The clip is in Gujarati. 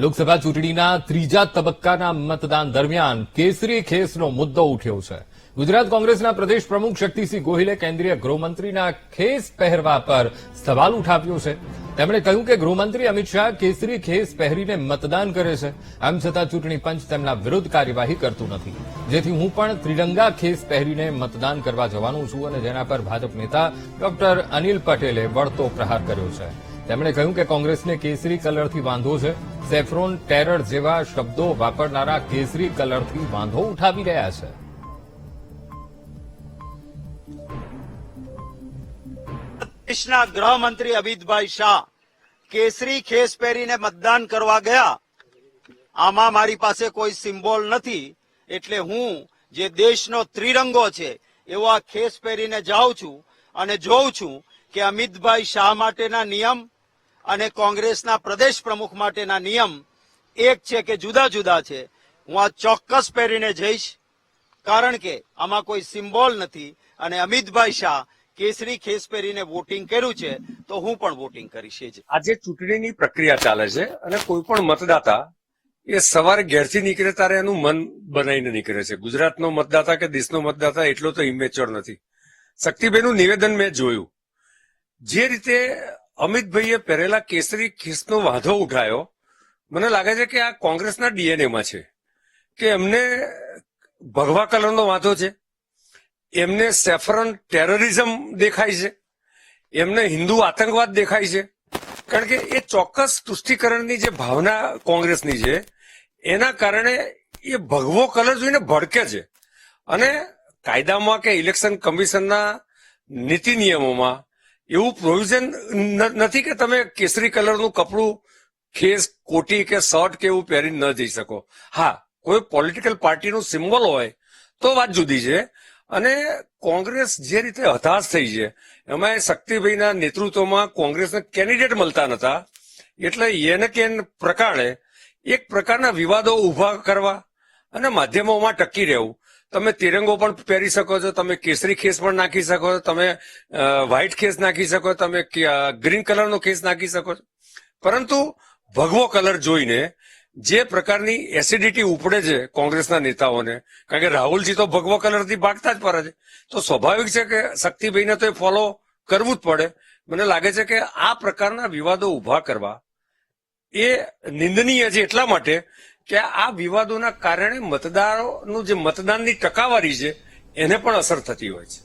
લોકસભા ચૂંટણીના ત્રીજા તબક્કાના મતદાન દરમિયાન કેસરી ખેસનો મુદ્દો ઉઠ્યો છે. ગુજરાત કોંગ્રેસના પ્રદેશ પ્રમુખ શક્તિસિંહ ગોહિલે કેન્દ્રીય ગૃહમંત્રીના ખેસ પહેરવા પર સવાલ ઉઠાવ્યો છે. તેમણે કહ્યું કે ગૃહમંત્રી અમિત શાહ કેસરી ખેસ પહેરીને મતદાન કરે છે. આમ છતાં ચૂંટણી પંચ તેમના વિરુદ્ધ કાર્યવાહી કરતું નથી, જેથી હું પણ ત્રિરંગા ખેસ પહેરીને મતદાન કરવા જવાનું છું અને જેના પર ભાજપ નેતા ડોક્ટર અનિલ પટેલે વળતો પ્રહાર કર્યો છે. તેમણે કહ્યું કે કોંગ્રેસને કેસરી કલરથી વાંધો છે. સેફ્રોન, ટેરર જેવા શબ્દો વાપરનારા કેસરી કલરથી વાંધો ઉઠાવી રહ્યા છે. દેશના ગૃહમંત્રી અમિતભાઈ શાહ કેસરી ખેસ પહેરીને મતદાન કરવા ગયા. આમાં મારી પાસે કોઈ સિમ્બોલ નથી, એટલે હું જે દેશનો ત્રિરંગો છે એવો આ ખેસ પહેરીને જાઉં છું અને જોઉં છું કે અમિતભાઈ શાહ માટેના નિયમ અને કોંગ્રેસના પ્રદેશ પ્રમુખ માટેના નિયમ એક છે કે જુદા જુદા છે. હું આ ચોક્કસ પહેરીને જઈશ, કારણ કે આમાં કોઈ સિમ્બોલ નથી અને અમિતભાઈ શાહ કેસરી ખેસ પહેરીને વોટિંગ કર્યું છે તો હું પણ વોટિંગ કરીશ. આજે ચૂંટણીની પ્રક્રિયા ચાલે છે અને કોઈ પણ મતદાતા એ સવારે ઘેરથી નીકળે ત્યારે એનું મન બનાવીને નીકળે છે. ગુજરાતનો મતદાતા કે દેશનો મતદાતા એટલો તો ઇમેચ્યોર નથી. શક્તિભાઈનું નિવેદન મેં જોયું, જે રીતે અમિતભાઈએ પહેરેલા કેસરી ખેસનો વાંધો ઉઠાયો, મને લાગે છે કે આ કોંગ્રેસના ડીએનએમાં છે કે એમને ભગવા કલરનો વાંધો છે, એમને સેફરન ટેરરિઝમ દેખાય છે, એમને હિન્દુ આતંકવાદ દેખાય છે. કારણ કે એ ચોક્કસ તુષ્ટિકરણની જે ભાવના કોંગ્રેસની છે એના કારણે એ ભગવો કલર જોઈને ભડકે છે. અને કાયદામાં કે ઇલેક્શન કમિશનના નીતિ નિયમોમાં એવું પ્રોવિઝન નથી કે તમે કેસરી કલરનું કપડું, ખેસ, કોટી કે શર્ટ કે એવું પહેરીને ન જઈ શકો. હા, કોઈ પોલિટિકલ પાર્ટીનું સિમ્બોલ હોય તો વાત જુદી છે. અને કોંગ્રેસ જે રીતે હતાશ થઈ છે, એમાં શક્તિભાઈના નેતૃત્વમાં કોંગ્રેસને કેન્ડિડેટ મળતા નતા, એટલે એને કે પ્રકારે એક પ્રકારના વિવાદો ઉભા કરવા અને માધ્યમોમાં ટકી રહેવું. તમે તિરંગો પણ પહેરી શકો છો, તમે કેસરી ખેસ પણ નાખી શકો છો, તમે વ્હાઇટ ખેસ નાખી શકો, તમે ગ્રીન કલરનો ખેસ નાખી શકો છો, પરંતુ ભગવો કલર જોઈને જે પ્રકારની એસિડિટી ઉપડે છે કોંગ્રેસના નેતાઓને, કારણ કે રાહુલજી તો ભગવો કલરથી ભાગતા જ પડે છે, તો સ્વાભાવિક છે કે શક્તિભાઈને તો એ ફોલો કરવું જ પડે. મને લાગે છે કે આ પ્રકારના વિવાદો ઉભા કરવા એ નિંદનીય છે, એટલા માટે કે આ વિવાદોના કારણે મતદારોનું જે મતદાનની ટકાવારી છે એને પણ અસર થતી હોય છે.